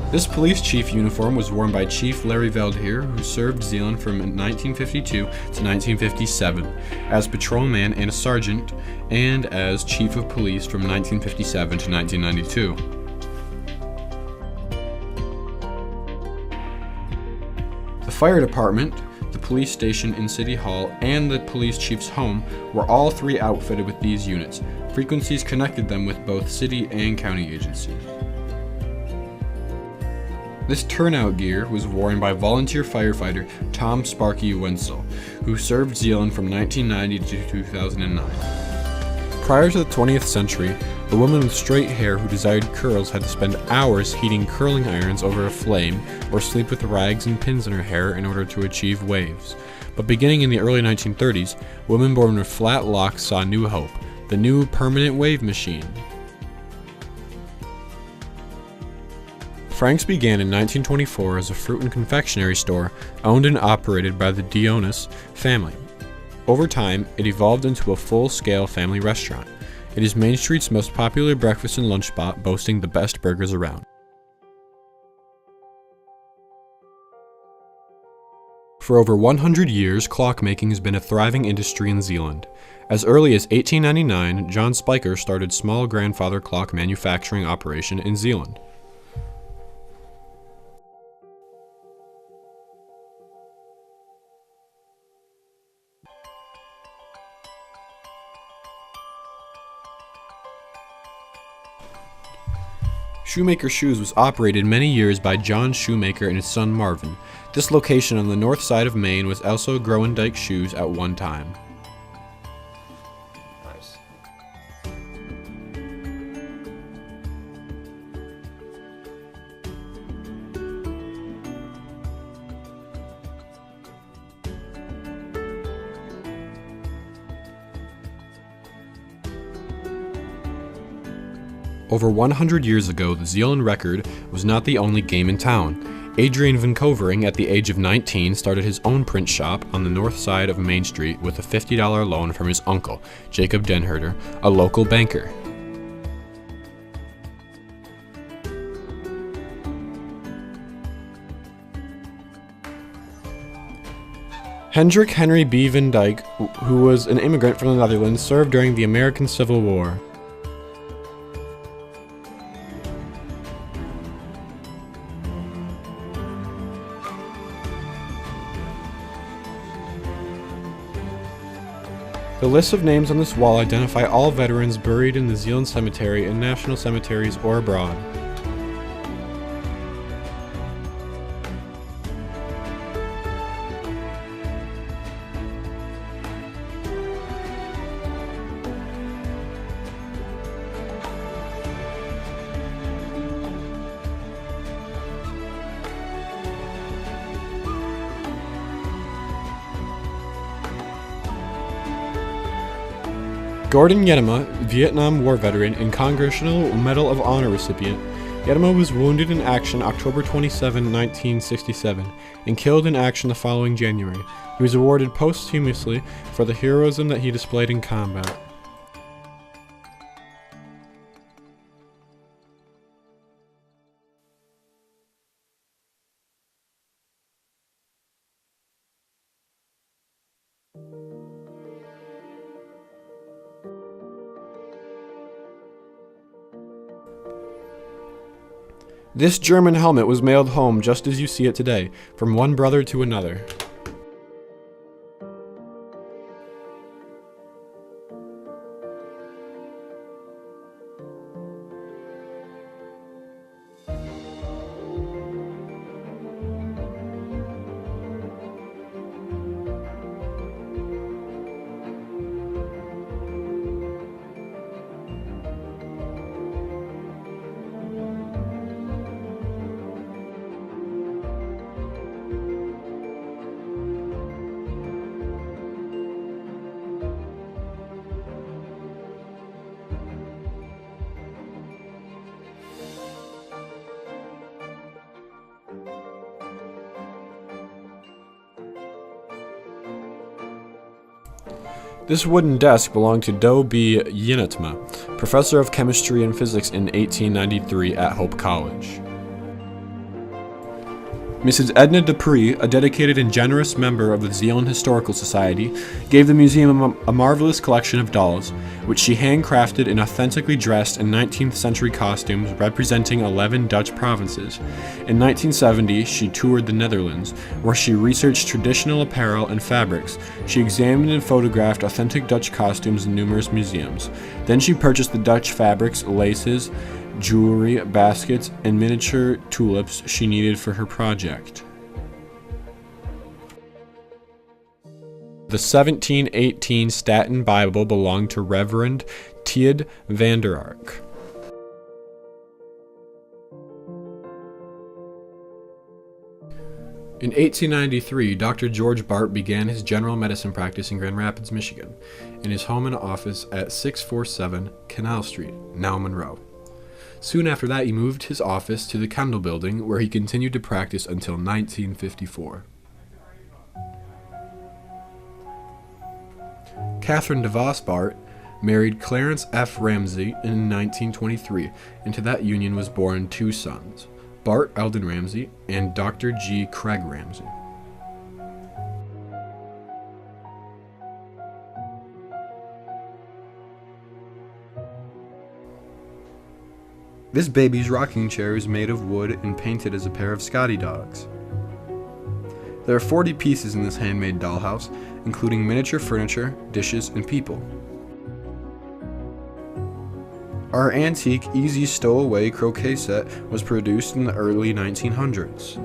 This police chief uniform was worn by Chief Larry Veldheer, who served Zeeland from 1952 to 1957 as patrolman and a sergeant, and as chief of police from 1957 to 1992. The fire department, the police station in City Hall, and the police chief's home were all three outfitted with these units. Frequencies connected them with both city and county agencies. This turnout gear was worn by volunteer firefighter Tom Sparky Wenzel, who served Zeeland from 1990 to 2009. Prior to the 20th century, a woman with straight hair who desired curls had to spend hours heating curling irons over a flame or sleep with rags and pins in her hair in order to achieve waves. But beginning in the early 1930s, women born with flat locks saw new hope, the new permanent wave machine. Frank's began in 1924 as a fruit and confectionery store owned and operated by the Dionis family. Over time, it evolved into a full-scale family restaurant. It is Main Street's most popular breakfast and lunch spot, boasting the best burgers around. For over 100 years, clockmaking has been a thriving industry in Zeeland. As early as 1899, John Spiker started small grandfather clock manufacturing operation in Zeeland. Shoemaker Shoes was operated many years by John Shoemaker and his son Marvin. This location on the north side of Maine was also Groendyke Shoes at one time. Nice. Over 100 years ago, the Zeeland Record was not the only game in town. Adrian Van Covering, at the age of 19, started his own print shop on the north side of Main Street with a $50 loan from his uncle, Jacob Denherter, a local banker. Hendrik Henry B. Van Dyke, who was an immigrant from the Netherlands, served during the American Civil War. The lists of names on this wall identify all veterans buried in the Zeeland Cemetery and national cemeteries or abroad. Gordon Yetema, Vietnam War veteran and Congressional Medal of Honor recipient, Yetema was wounded in action October 27, 1967, and killed in action the following January. He was awarded posthumously for the heroism that he displayed in combat. This German helmet was mailed home just as you see it today, from one brother to another. This wooden desk belonged to Do B. Yinatma, professor of chemistry and physics in 1893 at Hope College. Mrs. Edna Dupree, a dedicated and generous member of the Zeeland Historical Society, gave the museum a marvelous collection of dolls, which she handcrafted and authentically dressed in 19th century costumes representing 11 Dutch provinces. In 1970, she toured the Netherlands, where she researched traditional apparel and fabrics. She examined and photographed authentic Dutch costumes in numerous museums. Then she purchased the Dutch fabrics, laces, jewelry, baskets, and miniature tulips she needed for her project. The 1718 Staten Bible belonged to Reverend Tied van der Ark. In 1893, Dr. George Baert began his general medicine practice in Grand Rapids, Michigan, in his home and office at 647 Canal Street, now Monroe. Soon after that, he moved his office to the Kendall Building, where he continued to practice until 1954. Catherine DeVos Baert married Clarence F. Ramsey in 1923, and to that union was born two sons, Bart Eldon Ramsey and Dr. G. Craig Ramsey. This baby's rocking chair is made of wood and painted as a pair of Scotty dogs. There are 40 pieces in this handmade dollhouse, including miniature furniture, dishes, and people. Our antique, easy stowaway croquet set was produced in the early 1900s.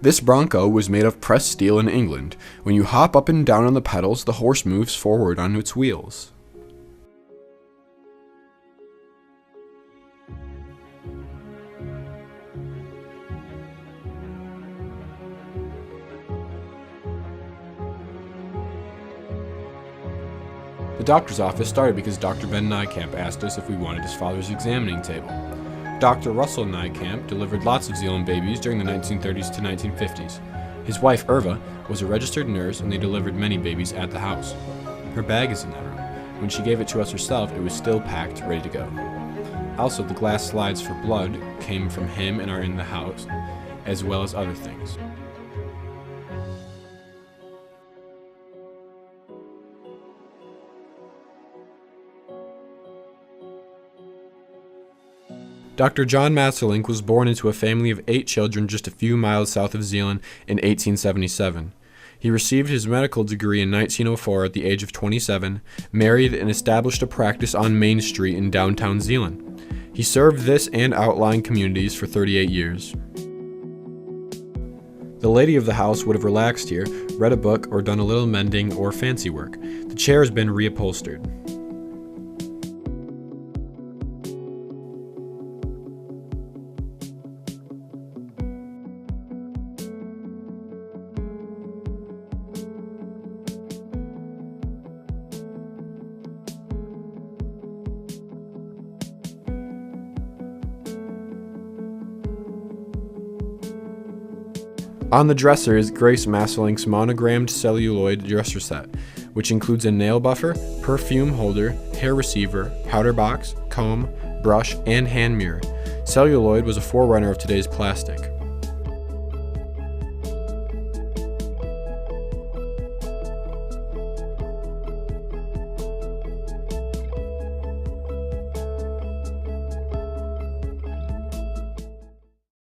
This Bronco was made of pressed steel in England. When you hop up and down on the pedals, the horse moves forward on its wheels. The doctor's office started because Dr. Ben Nijkamp asked us if we wanted his father's examining table. Dr. Russell Nijkamp delivered lots of Zeeland babies during the 1930s to 1950s. His wife, Irva, was a registered nurse, and they delivered many babies at the house. Her bag is in that room. When she gave it to us herself, it was still packed, ready to go. Also, the glass slides for blood came from him and are in the house, as well as other things. Dr. John Masselink was born into a family of 8 children just a few miles south of Zeeland in 1877. He received his medical degree in 1904 at the age of 27, married, and established a practice on Main Street in downtown Zeeland. He served this and outlying communities for 38 years. The lady of the house would have relaxed here, read a book, or done a little mending or fancy work. The chair has been reupholstered. On the dresser is Grace Masselink's monogrammed celluloid dresser set, which includes a nail buffer, perfume holder, hair receiver, powder box, comb, brush, and hand mirror. Celluloid was a forerunner of today's plastic.